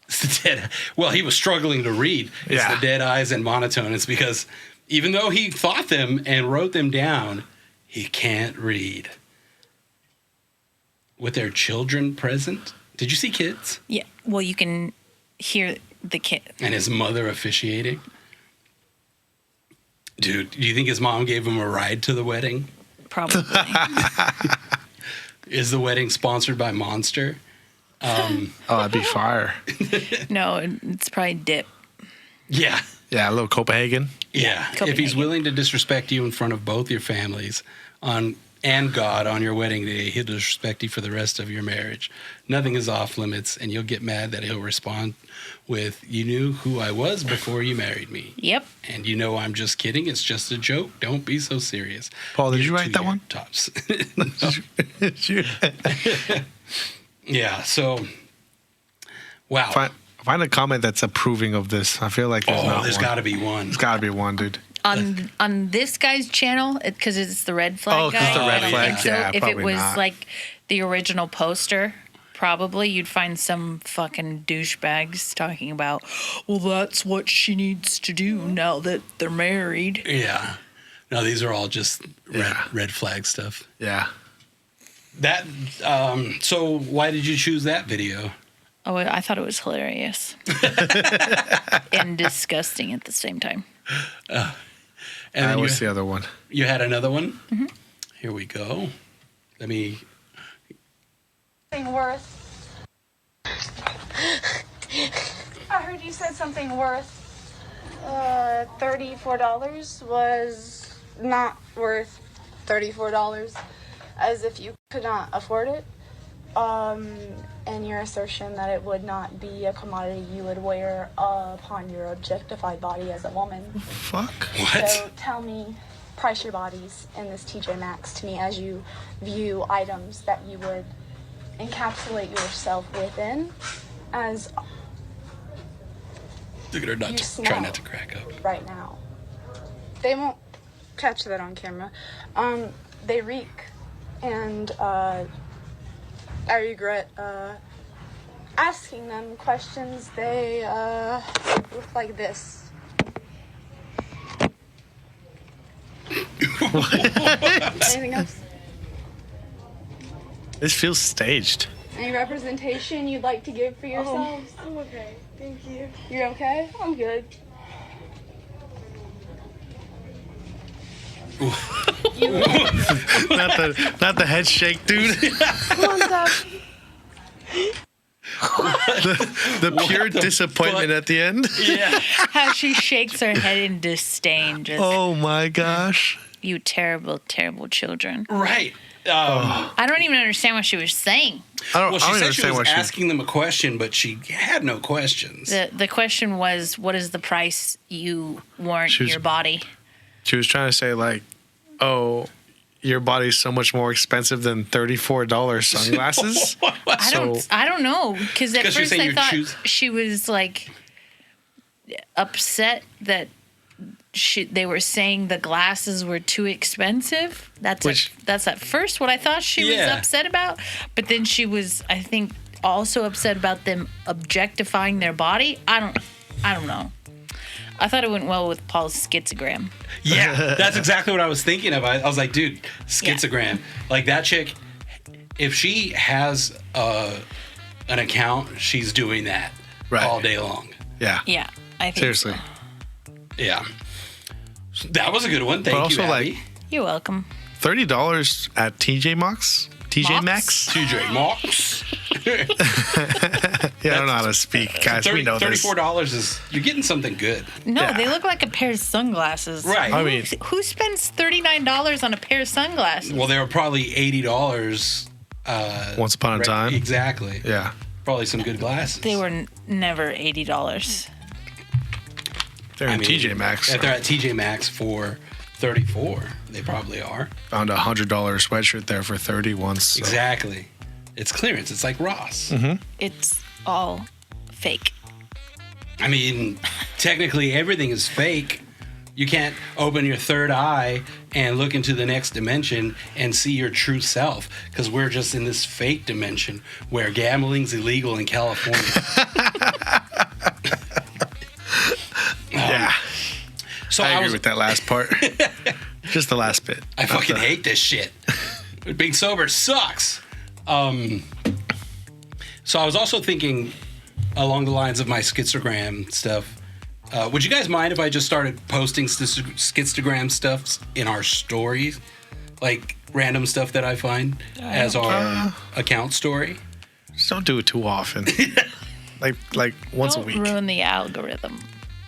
It's the dead. Well, he was struggling to read. It's the dead eyes and monotone. It's because even though he thought them and wrote them down, he can't read. With their children present. Did you see kids? Yeah. Well, you can hear the kid. And his mother officiating. Dude, do you think his mom gave him a ride to the wedding? Probably. Is the wedding sponsored by Monster? Oh, that'd be fire. No, it's probably Dip. Yeah. Yeah, a little Copenhagen. Yeah. If he's willing to disrespect you in front of both your families and God on your wedding day, he'll disrespect you for the rest of your marriage. Nothing is off limits, and you'll get mad that he'll respond with, "You knew who I was before you married me." Yep. And you know I'm just kidding. It's just a joke. Don't be so serious. Paul, did you write that one? Tops. Yeah, so, wow. Find a comment that's approving of this. I feel like there's got to be one. There's got to be one, dude. On this guy's channel, because it's the red flag guy. Oh, because the red flag, so yeah, if it was not. like the original poster, probably you'd find some fucking douchebags talking about, well, that's what she needs to do now that they're married. Yeah. No, these are all just red flag stuff. Yeah. That. So why did you choose that video? Oh, I thought it was hilarious and disgusting at the same time. And what's the other one? You had another one? Mm-hmm. Here we go. Let me. Worth. I heard you said something worth $34 was not worth $34, as if you could not afford it. And your assertion that it would not be a commodity you would wear upon your objectified body as a woman. Fuck. What? So tell me, price your bodies in this TJ Maxx to me as you view items that you would encapsulate yourself within, as Look at her not try not to crack up. right now. They won't catch that on camera. They reek, and I regret asking them questions. They look like this. Anything else? This feels staged. Any representation you'd like to give for yourselves? I'm okay. Thank you. You're okay? I'm good. not the head shake, dude. Come on, Dad. the pure disappointment at the end. Yeah. How she shakes her head in disdain. Just, oh my gosh. You terrible, terrible children. Right. I don't even understand what she was saying. Well, she said she was asking them a question, but she had no questions. The question was, what is the price you warrant your body? She was trying to say, like, oh, your body's so much more expensive than $34 sunglasses. I don't know, because at first I thought she was like upset that they were saying the glasses were too expensive. That's at first what I thought she was upset about. But then she was, I think, also upset about them objectifying their body. I don't know. I thought it went well with Paul's schizogram. Yeah, that's exactly what I was thinking of. I was like, dude, schizogram. Like that chick, if she has an account, she's doing that all day long. Yeah. Yeah, I think seriously. So. Yeah. That was a good one. Thank you, Abby. You're welcome. $30 at TJ Maxx? TJ Maxx? TJ Maxx. Yeah, I don't know how to speak, guys. We know this. $34 is, you're getting something good. No, they look like a pair of sunglasses. Right. I mean, who spends $39 on a pair of sunglasses? Well, they were probably $80. Once upon a time. Exactly. Yeah. Probably some good glasses. They were never $80. They're in TJ Maxx. If they're at TJ Maxx for $34, they probably are. Found a $100 sweatshirt there for $30 once. So. Exactly. It's clearance. It's like Ross. It's all fake. I mean, technically everything is fake. You can't open your third eye and look into the next dimension and see your true self, because we're just in this fake dimension where gambling's illegal in California. Yeah. So I agree with that last part. Just the last bit. I fucking hate this shit. Being sober sucks. So I was also thinking along the lines of my schizogram stuff. Would you guys mind if I just started posting schizogram stuff in our stories? Like random stuff that I find as our account story? Just don't do it too often. like once a week. Don't ruin the algorithm.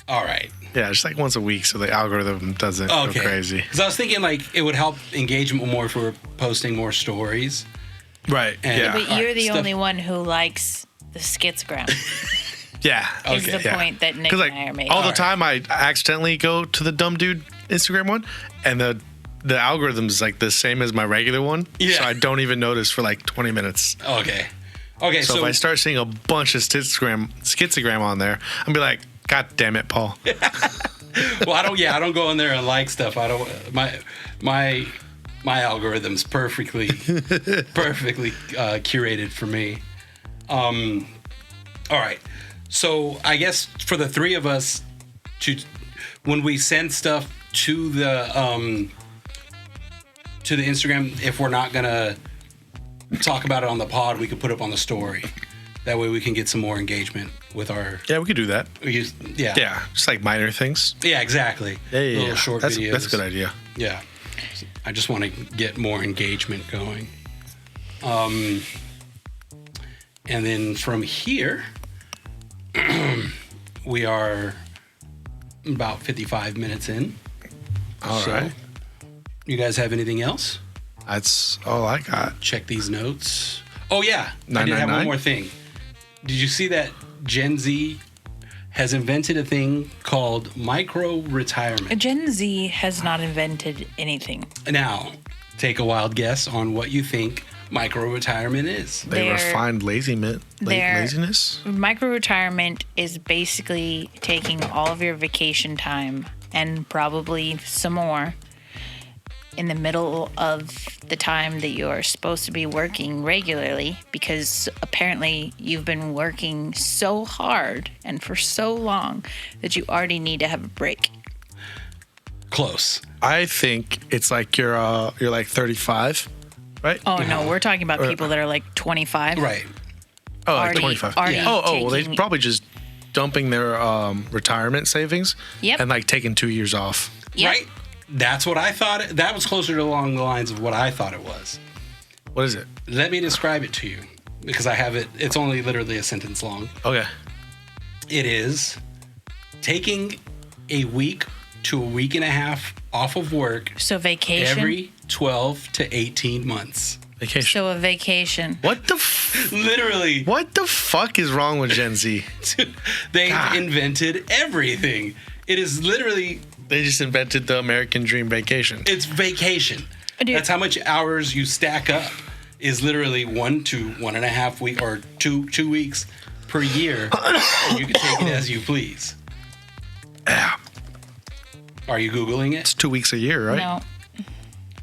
All right. Yeah, just like once a week so the algorithm doesn't go crazy. Because I was thinking like it would help engagement more if we were posting more stories. Right. And, But you're the only one who likes the schizogram. Yeah. Is the point that Nick and I are making. All the time I accidentally go to the dumb dude Instagram one, and the algorithm is like the same as my regular one. Yeah. So I don't even notice for like 20 minutes. Okay. So if I start seeing a bunch of schizogram on there, I'm be like, God damn it, Paul. Well, I don't go in there and like stuff. I don't. My algorithm's perfectly curated for me. All right. So I guess for the three of us, when we send stuff to the Instagram, if we're not gonna talk about it on the pod, we could put it up on the story. That way we can get some more engagement with our... Yeah, we could do that. Yeah, just like minor things. Yeah, exactly. Yeah. Little short videos. That's a good idea. Yeah. I just want to get more engagement going. And then from here, we are about 55 minutes in. All right. You guys have anything else? That's all I got. Check these notes. Oh, yeah. I did have one more thing. Did you see that Gen Z has invented a thing called micro-retirement? Gen Z has not invented anything. Now, take a wild guess on what you think micro-retirement is. They refined laziness. Micro-retirement is basically taking all of your vacation time and probably some more in the middle of the time that you're supposed to be working regularly, because apparently you've been working so hard and for so long that you already need to have a break. Close. I think it's like you're like 35, right? Oh, no, we're talking about people that are like 25. Right. Oh, like 25. Well, they probably just dumping their retirement savings and like taking 2 years off. Yep. Right? That's what I thought. That was closer to along the lines of what I thought it was. What is it? Let me describe it to you, because I have it. It's only literally a sentence long. Okay. It is taking a week to a week and a half off of work. So vacation? Every 12 to 18 months. Vacation. So a vacation. What the literally. What the fuck is wrong with Gen Z? They've invented everything. It is literally... They just invented the American dream vacation. It's vacation. Dude. That's how much hours you stack up. Is literally 1 to 1.5 week or two weeks per year. And you can take it as you please. Yeah. Are you Googling it? It's 2 weeks a year, right? No.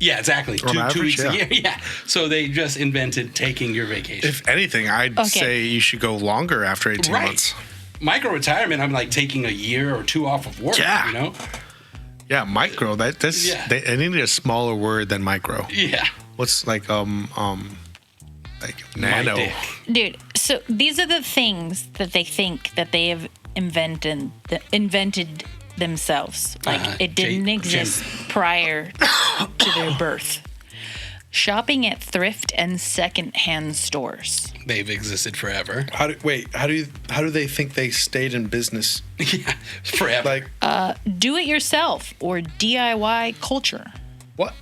Yeah, exactly. On 2 average, weeks a year. Yeah. So they just invented taking your vacation. If anything, I'd say you should go longer after 18 months. Micro-retirement, I'm like taking a year or two off of work, you know? Yeah, micro. That's I need a smaller word than micro. Yeah. What's like nano? Dude, so these are the things that they think that they have invented themselves. Like it didn't exist prior to their birth. Shopping at thrift and secondhand stores. They've existed forever. How do they think they stayed in business? Yeah, forever. Like do it yourself or DIY culture. What?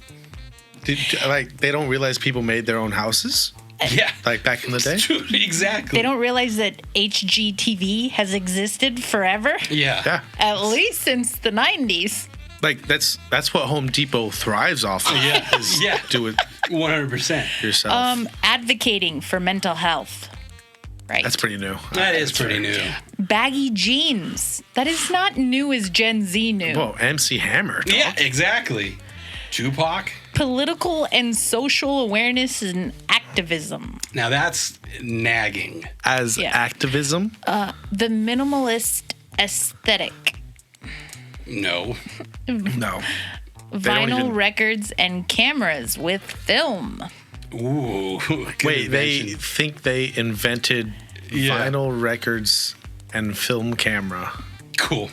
Like they don't realize people made their own houses? Yeah. Like back in the day? Exactly. They don't realize that HGTV has existed forever? Yeah. At least since the 90s. Like that's what Home Depot thrives off of. Yeah. Do it. 100%. Yourself. Advocating for mental health. Right. That's pretty new. That is pretty new. Baggy jeans. That is not new as Gen Z new. Whoa, MC Hammer. Dog. Yeah, exactly. Tupac. Political and social awareness and activism. Now that's nagging. As activism? The minimalist aesthetic. No. No. Vinyl records and cameras with film. Ooh. Wait, they think they invented vinyl records and film camera. Cool.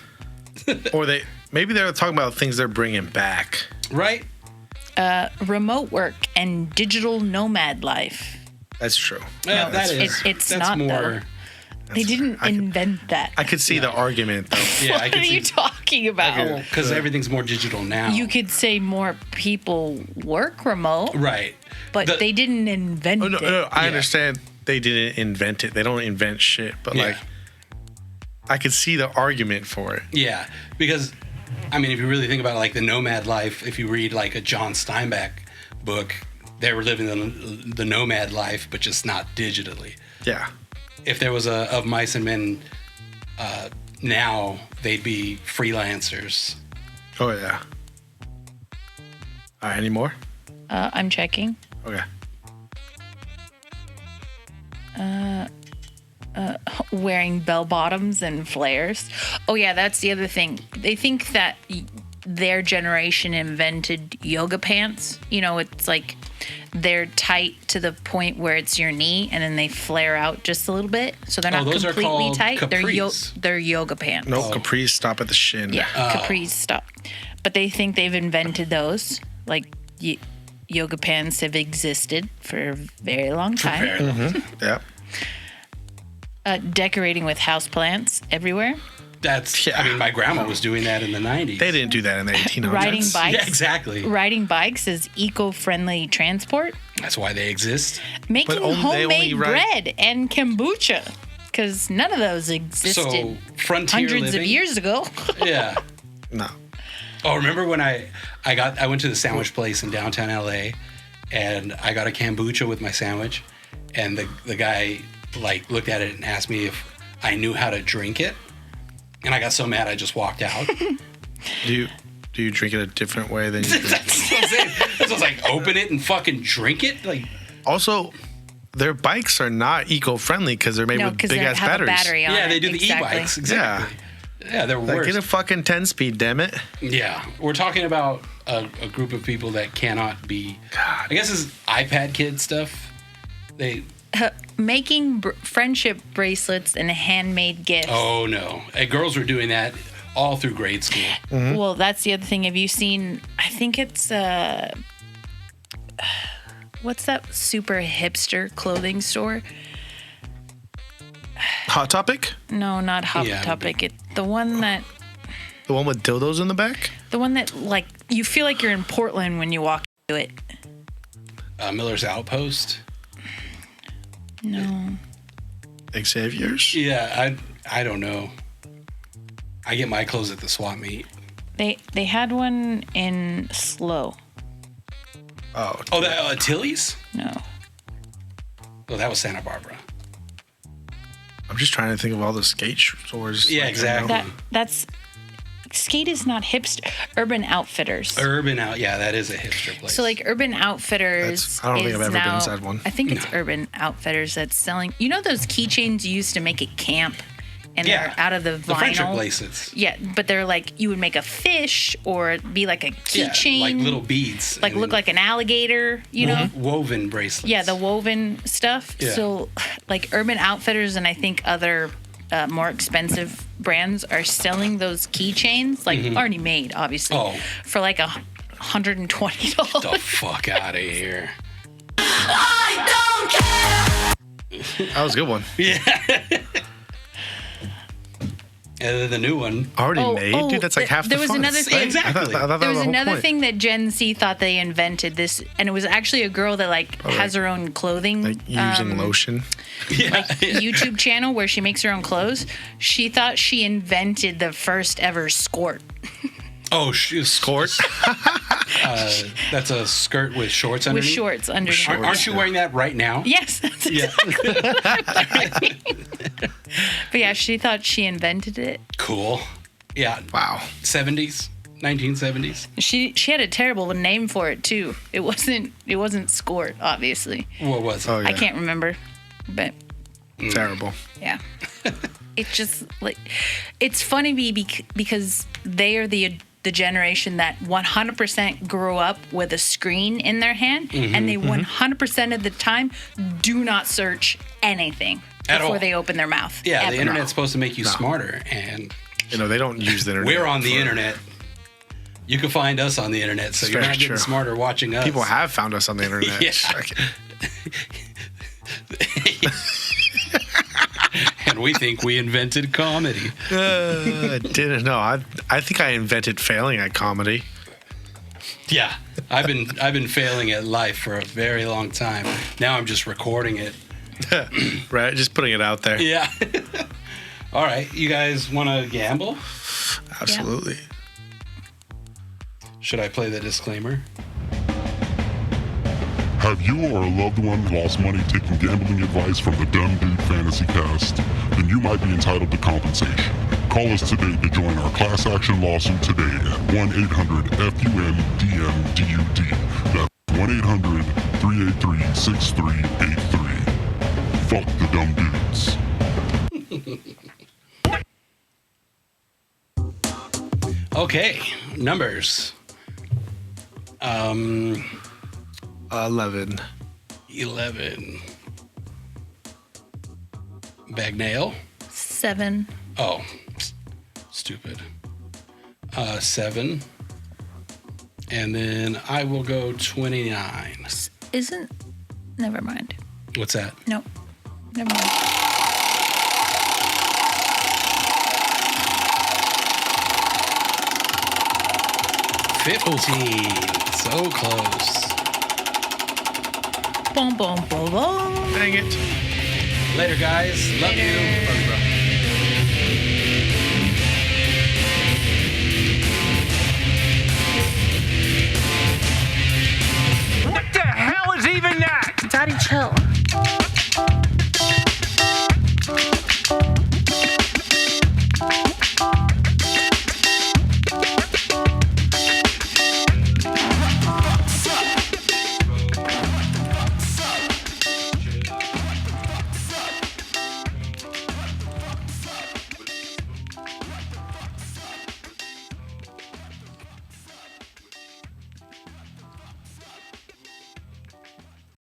Or maybe they're talking about things they're bringing back. Right? Remote work and digital nomad life. That's true. Yeah, No, that is. It's that's not more. though. They didn't invent that. I could see the argument, though. Yeah, What are you talking about? Because everything's more digital now. You could say more people work remote, right. but they didn't invent it. No, I understand they didn't invent it. They don't invent shit, but like, I could see the argument for it. Yeah, because I mean, if you really think about it, like the nomad life, if you read like a John Steinbeck book, they were living the nomad life, but just not digitally. Yeah. If there was a Of Mice and Men now, they'd be freelancers. Oh yeah. All right, any more? I'm checking. Okay. Wearing bell bottoms and flares. Oh yeah, that's the other thing. They think that their generation invented yoga pants. You know, it's like they're tight to the point where it's your knee, and then they flare out just a little bit, so they're not those are completely called tight. capris. They're yoga pants. No, capris stop at the shin. Yeah, capris stop. But they think they've invented those. Like yoga pants have existed for a very long time. Mm-hmm. Yeah. Decorating with houseplants everywhere. That's, I mean, my grandma was doing that in the 90s. They didn't do that in the 1800s. Riding bikes. Yeah, exactly. Riding bikes is eco-friendly transport. That's why they exist. Making homemade bread and kombucha, because none of those existed So, frontier hundreds living. of years ago. Yeah. No. Oh, remember when I went to the sandwich place in downtown LA, and I got a kombucha with my sandwich, and the guy like looked at it and asked me if I knew how to drink it, and I got so mad I just walked out. Do you drink it a different way than you drink? That's what I'm saying. That's what I was like, open it and fucking drink it. Like, also, their bikes are not eco-friendly because they're made with big ass have batteries. A battery on yeah, they it. do the e-bikes. Exactly. Yeah, they're Like, worse. get a fucking 10-speed, damn it. Yeah, we're talking about a group of people that cannot be. God. I guess it's iPad kid stuff. They. Making friendship bracelets and handmade gifts. Oh no, girls were doing that all through grade school. Mm-hmm. Well, that's the other thing. Have you seen? I think it's what's that super hipster clothing store? Hot Topic? No, not Hot Topic. It the one that. The one with dildos in the back? The one that like you feel like you're in Portland when you walk into it. Miller's Outpost. No. Xavier's? Yeah, I don't know. I get my clothes at the swap meet. They had one in Slow. Oh, that Tilly's? No. Oh, that was Santa Barbara. I'm just trying to think of all the skate stores. Yeah, exactly. That's skate is not hipster. Urban Outfitters. Yeah, that is a hipster place. So like Urban Outfitters. I don't think I've ever been now, inside one. I think it's Urban Outfitters that's selling. You know those keychains you used to make at camp, and they're out of the vinyl. The friendship bracelets. Yeah, but they're like you would make a fish or it'd be like a keychain, like little beads, like look like an alligator. You know, woven bracelets. Yeah, the woven stuff. Yeah. So like Urban Outfitters and I think other more expensive brands are selling those keychains, like already made, obviously, for like $120. Get the fuck out of here. That was a good one. Yeah. And then the new one. Already made? Dude, that's like half the There was fun. another thing. Exactly. I thought that There was the whole another point. thing that Gen Z thought they invented this, and it was actually a girl that like has her own clothing. Like using lotion. Yeah. YouTube channel where she makes her own clothes. She thought she invented the first ever skort. Oh, shoot. Skort? That's a skirt with shorts underneath. With shorts underneath. Aren't you wearing that right now? Yes. That's exactly But yeah, she thought she invented it. Cool. Yeah. Wow. 70s, 1970s. She had a terrible name for it too. It wasn't skort, obviously. What was it? Oh, yeah. I can't remember, but Terrible. yeah. It's just like it's funny because they are the generation that 100% grew up with a screen in their hand, and they 100% of the time do not search anything before they open their mouth. Yeah, ever. the internet's supposed to make you smarter, and they don't use the internet. We're on the internet. You can find us on the internet, so you're not getting smarter watching us. People have found us on the internet. And we think we invented comedy. I didn't know. I think I invented failing at comedy. Yeah, I've been failing at life for a very long time. Now I'm just recording it. Right, just putting it out there. Yeah. All right, you guys want to gamble? Absolutely. Yeah. Should I play the disclaimer? Have you or a loved one lost money taking gambling advice from the Dumb Dude Fantasy Cast? Then you might be entitled to compensation. Call us today to join our class action lawsuit today at 1-800-FUM-DMDUD. That's 1-800-383-6383. Fuck the Dumb Dudes. Okay, numbers. 11. Bagnale? 7. Oh, stupid. 7. And then I will go 29. Never mind. What's that? Nope. Never mind. $15. So close. Boom, boom, boom, boom. Dang it. Later, guys. Love you. Love you, bro. What the hell is even that? Daddy, chill.